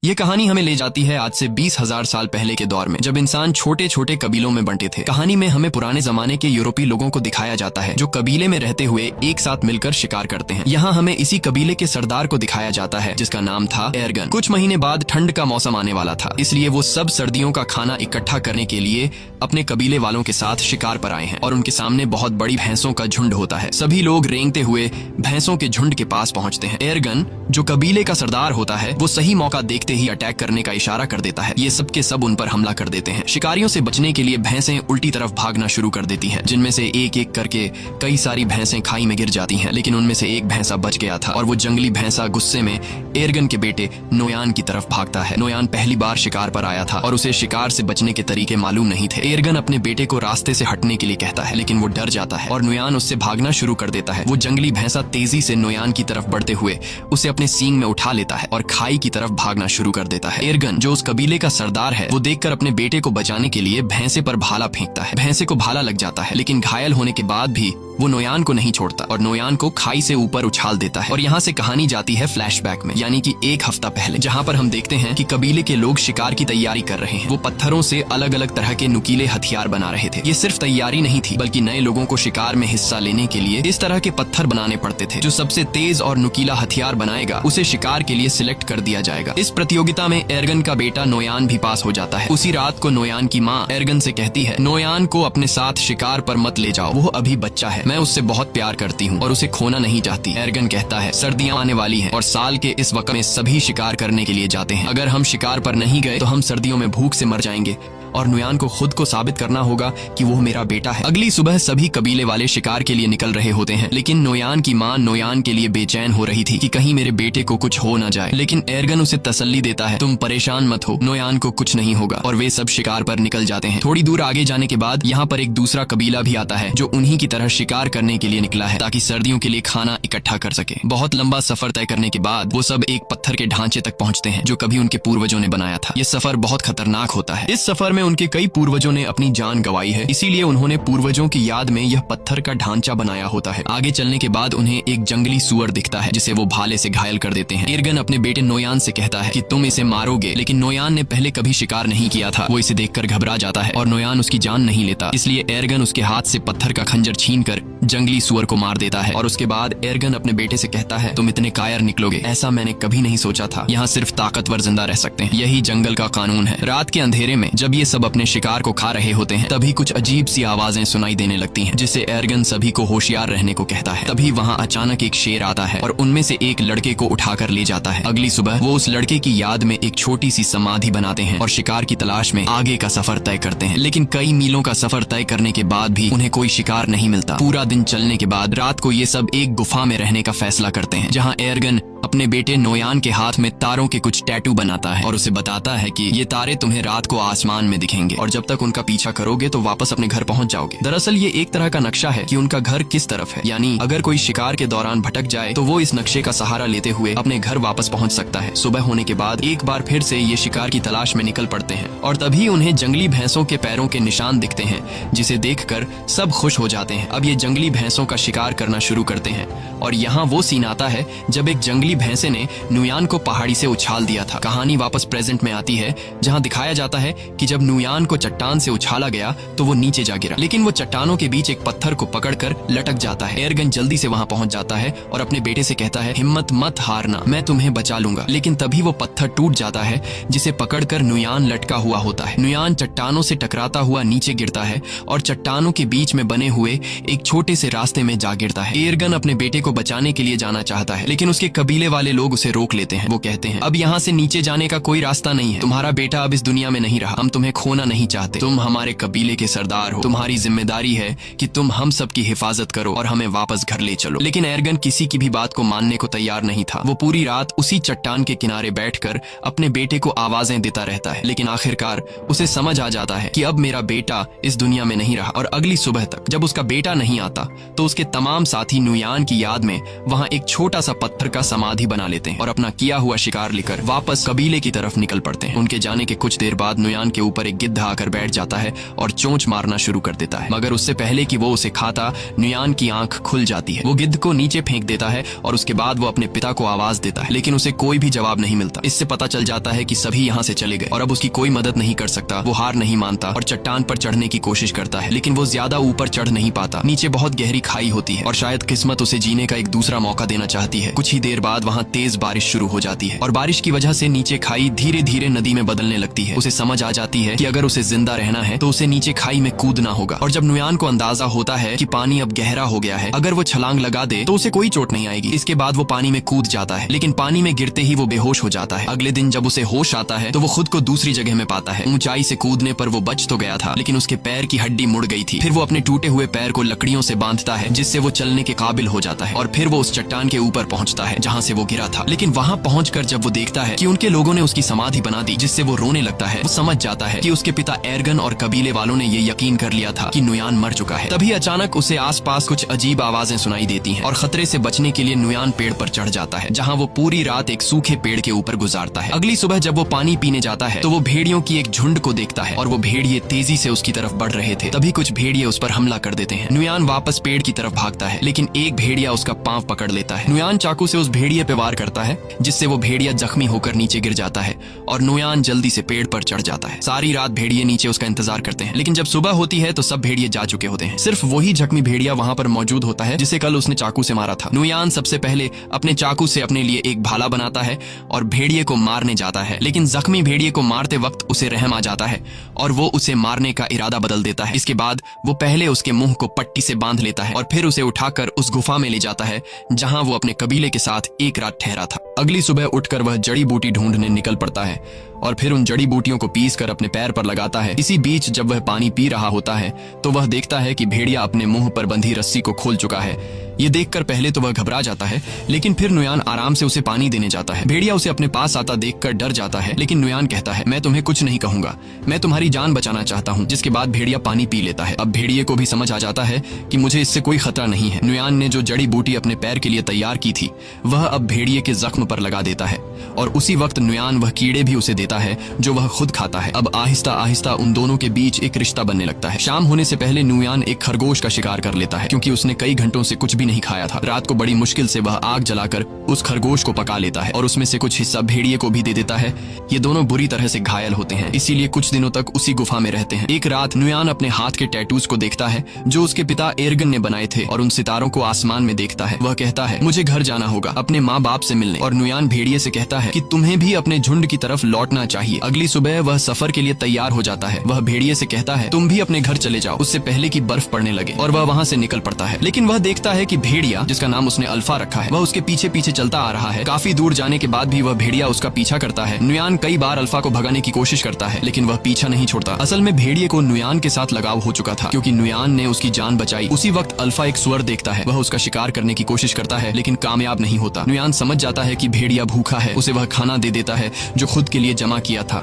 ये कहानी हमें ले जाती है आज से 20,000 साल पहले के दौर में, जब इंसान छोटे छोटे कबीलों में बंटे थे। कहानी में हमें पुराने जमाने के यूरोपीय लोगों को दिखाया जाता है जो कबीले में रहते हुए एक साथ मिलकर शिकार करते हैं। यहाँ हमें इसी कबीले के सरदार को दिखाया जाता है जिसका नाम था एर्गन। कुछ महीने बाद ठंड का मौसम आने वाला था, इसलिए वो सब सर्दियों का खाना इकट्ठा करने के लिए अपने कबीले वालों के साथ शिकार पर आए हैं और उनके सामने बहुत बड़ी भैंसों का झुंड होता है। सभी लोग रेंगते हुए भैंसों के झुंड के पास पहुंचते हैं। एर्गन जो कबीले का सरदार होता है वो सही मौका देखते ही अटैक करने का इशारा कर देता है। ये सब के सब उन पर हमला कर देते हैं। शिकारियों से बचने के लिए भैंसें उल्टी तरफ भागना शुरू कर देती हैं, जिनमें से एक एक करके कई सारी भैंसें खाई में गिर जाती हैं, लेकिन उनमें से एक भैंसा बच गया था और वो जंगली भैंसा गुस्से में एर्गन के बेटे नोयान की तरफ भागता है। नोयान पहली बार शिकार पर आया था और उसे शिकार से बचने के तरीके मालूम नहीं थे। एर्गन अपने बेटे को रास्ते से हटने के लिए कहता है, लेकिन वो डर जाता है और नोयान उससे भागना शुरू कर देता है। वो जंगली भैंसा तेजी से नोयान की तरफ बढ़ते हुए उसे अपने सींग में उठा लेता है और खाई की तरफ भागना शुरू कर देता है। एर्गन जो उस कबीले का सरदार है वो देखकर अपने बेटे को बचाने के लिए भैंसे पर भाला फेंकता है। भैंसे को भाला लग जाता है, लेकिन घायल होने के बाद भी वो नोयान को नहीं छोड़ता और नोयान को खाई से ऊपर उछाल देता है। और यहाँ से कहानी जाती है फ्लैशबैक में, यानी कि एक हफ्ता पहले, जहाँ पर हम देखते हैं कि कबीले के लोग शिकार की तैयारी कर रहे हैं। वो पत्थरों से अलग अलग तरह के नुकीले हथियार बना रहे थे। ये सिर्फ तैयारी नहीं थी, बल्कि नए लोगों को शिकार में हिस्सा लेने के लिए इस तरह के पत्थर बनाने पड़ते थे। जो सबसे तेज और नुकीला हथियार बनाएगा उसे शिकार के लिए सिलेक्ट कर दिया जाएगा। इस प्रतियोगिता में एर्गन का बेटा नोयान भी पास हो जाता है। उसी रात को नोयान की माँ एर्गन से कहती है, नोयान को अपने साथ शिकार पर मत ले जाओ, वो अभी बच्चा है, मैं उससे बहुत प्यार करती हूँ और उसे खोना नहीं चाहती। एर्गन कहता है, सर्दियाँ आने वाली हैं और साल के इस वक्त में सभी शिकार करने के लिए जाते हैं। अगर हम शिकार पर नहीं गए तो हम सर्दियों में भूख से मर जाएंगे और नोयान को खुद को साबित करना होगा कि वो मेरा बेटा है। अगली सुबह सभी कबीले वाले शिकार के लिए निकल रहे होते हैं, लेकिन नोयान की माँ नोयान के लिए बेचैन हो रही थी कि कहीं मेरे बेटे को कुछ हो न जाए। लेकिन एर्गन उसे तसल्ली देता है, तुम परेशान मत हो, नोयान को कुछ नहीं होगा। और वे सब शिकार पर निकल जाते हैं। थोड़ी दूर आगे जाने के बाद यहाँ पर एक दूसरा कबीला भी आता है जो उन्हीं की तरह शिकार करने के लिए निकला है ताकि सर्दियों के लिए खाना इकट्ठा कर सके। बहुत लंबा सफर तय करने के बाद वो सब एक पत्थर के ढांचे तक पहुँचते हैं जो कभी उनके पूर्वजों ने बनाया था। ये सफर बहुत खतरनाक होता है। इस सफर में उनके कई पूर्वजों ने अपनी जान गंवाई है, इसीलिए उन्होंने पूर्वजों की याद में यह पत्थर का ढांचा बनाया होता है। आगे चलने के बाद उन्हें एक जंगली सुअर दिखता है जिसे वो भाले से घायल कर देते हैं। एर्गन अपने बेटे नोयान से कहता है कि तुम इसे मारोगे, लेकिन नोयान ने पहले कभी शिकार नहीं किया था। वो इसे देखकर घबरा जाता है और नोयान उसकी जान नहीं लेता, इसलिए एर्गन उसके हाथ से पत्थर का खंजर छीनकर जंगली सुअर को मार देता है। और उसके बाद एर्गन अपने बेटे से कहता है, तुम इतने कायर निकलोगे, ऐसा मैंने कभी नहीं सोचा था। यहाँ सिर्फ ताकतवर जिंदा रह सकते हैं, यही जंगल का कानून है। रात के अंधेरे में जब ये सब अपने शिकार को खा रहे होते हैं तभी कुछ अजीब सी आवाजें सुनाई देने लगती हैं, जिससे एर्गन सभी को होशियार रहने को कहता है। तभी वहाँ अचानक एक शेर आता है और उनमें से एक लड़के को उठाकर ले जाता है। अगली सुबह वो उस लड़के की याद में एक छोटी सी समाधि बनाते हैं और शिकार की तलाश में आगे का सफर तय करते हैं। लेकिन कई मीलों का सफर तय करने के बाद भी उन्हें कोई शिकार नहीं मिलता। पूरा दिन चलने के बाद रात को ये सब एक गुफा में रहने का फैसला करते हैं, जहाँ एर्गन अपने बेटे नोयान के हाथ में तारों के कुछ टैटू बनाता है और उसे बताता है कि ये तारे तुम्हें रात को आसमान में दिखेंगे और जब तक उनका पीछा करोगे तो वापस अपने घर पहुंच जाओगे। दरअसल ये एक तरह का नक्शा है कि उनका घर किस तरफ है, यानी अगर कोई शिकार के दौरान भटक जाए तो वो इस नक्शे का सहारा लेते हुए अपने घर वापस पहुंच सकता है। सुबह होने के बाद एक बार फिर से ये शिकार की तलाश में निकल पड़ते हैं और तभी उन्हें जंगली भैंसों के पैरों के निशान दिखते हैं, जिसे देखकर सब खुश हो जाते हैं। अब ये जंगली भैंसों का शिकार करना शुरू करते हैं और यहाँ वो सीन आता है जब एक जंगली भैंसे ने नोयान को पहाड़ी से उछाल दिया था। कहानी वापस प्रेजेंट में आती है जहाँ दिखाया जाता है कि जब नोयान को चट्टान से उछाला गया तो वो नीचे जा गिरा, लेकिन वो चट्टानों के बीच एक पत्थर को पकड़कर लटक जाता है। एर्गन जल्दी से वहाँ पहुँच जाता है और अपने बेटे से कहता है, हिम्मत मत हारना, मैं तुम्हें बचा लूंगा। लेकिन तभी वो पत्थर टूट जाता है जिसे पकड़कर नोयान लटका हुआ होता है। नोयान चट्टानों से टकराता हुआ नीचे गिरता है और चट्टानों के बीच में बने हुए एक छोटे से रास्ते में जा गिरता है। एर्गन अपने बेटे को बचाने के लिए जाना चाहता है, लेकिन उसके कबीले वाले लोग उसे रोक लेते हैं। वो कहते हैं, अब यहाँ से नीचे जाने का कोई रास्ता नहीं है, तुम्हारा बेटा अब इस दुनिया में नहीं रहा, हम तुम्हें खोना नहीं चाहते, तुम हमारे कबीले के सरदार हो, तुम्हारी जिम्मेदारी है कि तुम हम सब की हिफाजत करो और हमें वापस घर ले चलो। लेकिन एर्गन किसी की भी बात को मानने को तैयार नहीं था। वो पूरी रात उसी चट्टान के किनारे बैठकर अपने बेटे को आवाजें देता रहता है, लेकिन आखिरकार उसे समझ आ जाता है कि अब मेरा बेटा इस दुनिया में नहीं रहा। और अगली सुबह तक जब उसका बेटा नहीं आता तो उसके तमाम साथी नोयान की याद में वहाँ एक छोटा सा पत्थर का समाधि समाधि बना लेते हैं और अपना किया हुआ शिकार लेकर वापस कबीले की तरफ निकल पड़ते हैं। उनके जाने के कुछ देर बाद नुयान के ऊपर एक गिद्ध आकर बैठ जाता है और चोंच मारना शुरू कर देता है, मगर उससे पहले कि वो उसे खाता, नुयान की आंख खुल जाती है। वो गिद्ध को नीचे फेंक देता है और उसके बाद वो अपने पिता को आवाज देता है, लेकिन उसे कोई भी जवाब नहीं मिलता। इससे पता चल जाता है कि सभी यहाँ से चले गए और अब उसकी कोई मदद नहीं कर सकता। वो हार नहीं मानता और चट्टान पर चढ़ने की कोशिश करता है, लेकिन वो ज्यादा ऊपर चढ़ नहीं पाता। नीचे बहुत गहरी खाई होती है और शायद किस्मत उसे जीने का एक दूसरा मौका देना चाहती है। कुछ ही देर बाद वहाँ तेज बारिश शुरू हो जाती है और बारिश की वजह से नीचे खाई धीरे धीरे नदी में बदलने लगती है। उसे समझ आ जाती है कि अगर उसे जिंदा रहना है तो उसे नीचे खाई में कूदना होगा। और जब नुयान को अंदाजा होता है कि पानी अब गहरा हो गया है, अगर वो छलांग लगा दे तो उसे कोई चोट नहीं आएगी। इसके बाद वो पानी में कूद जाता है, लेकिन पानी में गिरते ही वो बेहोश हो जाता है। अगले दिन जब उसे होश आता है तो वो खुद को दूसरी जगह में पाता है। ऊंचाई से कूदने पर वो बच तो गया था, लेकिन उसके पैर की हड्डी मुड़ गई थी। फिर वो अपने टूटे हुए पैर को लकड़ियों से बांधता है, जिससे वो चलने के काबिल हो जाता है और फिर वो उस चट्टान के ऊपर पहुंचता है जहां से वो गिरा था। लेकिन वहां पहुंचकर जब वो देखता है कि उनके लोगों ने उसकी समाधि बना दी, जिससे वो रोने लगता है, वो समझ जाता है कि उसके पिता एर्गन और कबीले वालों ने ये यकीन कर लिया था कि नुयान मर चुका है। तभी अचानक उसे आसपास कुछ अजीब आवाजें सुनाई देती हैं और खतरे से बचने के लिए नुयान पेड़ पर चढ़ जाता है, जहां वो पूरी रात एक सूखे पेड़ के ऊपर गुजारता है। अगली सुबह जब वो पानी पीने जाता है तो वो भेड़ियों की एक झुंड को देखता है और वो भेड़िए तेजी से उसकी तरफ बढ़ रहे थे। तभी कुछ भेड़िए उस पर हमला कर देते हैं। नुयान वापस पेड़ की तरफ भागता है, लेकिन एक भेड़िया उसका पांव पकड़ लेता है। नुयान चाकू से उस भेड़िए पे वार करता है, जिससे वो भेड़िया जख्मी होकर नीचे गिर जाता है और नुयान जल्दी से पेड़ पर चढ़ जाता है। सारी रात भेड़िए नीचे उसका इंतजार करते हैं, लेकिन जब सुबह होती है तो सब भेड़िए जा चुके होते हैं। सिर्फ वही जख्मी भेड़िया वहां पर मौजूद होता है जिसे कल उसने चाकू से मारा था। नुयान सबसे पहले अपने चाकू से अपने लिए एक भाला बनाता है और भेड़िए को मारने जाता है, लेकिन जख्मी भेड़िए को मारते वक्त उसे रहम आ जाता है और वो उसे मारने का इरादा बदल देता है। इसके बाद वो पहले उसके मुंह को पट्टी से बांध लेता है और फिर उसे उठाकर उस गुफा में ले जाता है जहां वो अपने कबीले के साथ एक रात ठहरा था। अगली सुबह उठकर वह जड़ी बूटी ढूंढने निकल पड़ता है और फिर उन जड़ी बूटियों को पीस कर अपने पैर पर लगाता है। इसी बीच जब वह पानी पी रहा होता है तो वह देखता है कि भेड़िया अपने मुंह पर बंधी रस्सी को खोल चुका है। ये देखकर पहले तो वह घबरा जाता है, लेकिन फिर नुयान आराम से उसे पानी देने जाता है। भेड़िया उसे अपने पास आता देखकर डर जाता है, लेकिन नुयान कहता है, मैं तुम्हें कुछ नहीं कहूंगा, मैं तुम्हारी जान बचाना चाहता हूँ। जिसके बाद भेड़िया पानी पी लेता है। अब भेड़िए को भी समझ आ जाता है कि मुझे इससे कोई खतरा नहीं है। नुयान ने जो जड़ी बूटी अपने पैर के लिए तैयार की थी वह अब भेड़िए के जख्म पर लगा देता है और उसी वक्त नुयान वह कीड़े भी उसे देता है जो वह खुद खाता है। अब आहिस्ता आहिस्ता उन दोनों के बीच एक रिश्ता बनने लगता है। शाम होने से पहले नुयान एक खरगोश का शिकार कर लेता है, क्योंकि उसने कई घंटों से कुछ भी नहीं खाया था। रात को बड़ी मुश्किल से वह आग जलाकर उस खरगोश को पका लेता है और उसमें से कुछ हिस्सा भेड़िए को भी दे देता है। ये दोनों बुरी तरह से घायल होते हैं, इसीलिए कुछ दिनों तक उसी गुफा में रहते हैं। एक रात नुयान अपने हाथ के टैटूज को देखता है जो उसके पिता एर्गन ने बनाए थे और उन सितारों को आसमान में देखता है। वह कहता है, मुझे घर जाना होगा अपने माँ बाप से मिलने। और नुयान भेड़िए से कहता है कि तुम्हें भी अपने झुंड की तरफ लौटना चाहिए। अगली सुबह वह सफर के लिए तैयार हो जाता है। वह भेड़िए से कहता है, तुम भी अपने घर चले जाओ उससे पहले कि बर्फ पड़ने लगे, और वह वहाँ से निकल पड़ता है। लेकिन वह देखता है कि भेड़िया, जिसका नाम उसने अल्फा रखा है, वह उसके पीछे पीछे चलता आ रहा है। काफी दूर जाने के बाद भी वह भेड़िया उसका पीछा करता है। नुयान कई बार अल्फा को भगाने की कोशिश करता है, लेकिन वह पीछा नहीं छोड़ता। असल में भेड़िए को नुयान के साथ लगाव हो चुका था, क्योंकि नुयान ने उसकी जान बचाई। उसी वक्त अल्फा एक सुअर देखता है। वह उसका शिकार करने की कोशिश करता है, लेकिन कामयाब नहीं होता। नुयान समझ जाता है कि भेड़िया भूखा है। उसे वह खाना दे देता है जो खुद के लिए जमा किया था।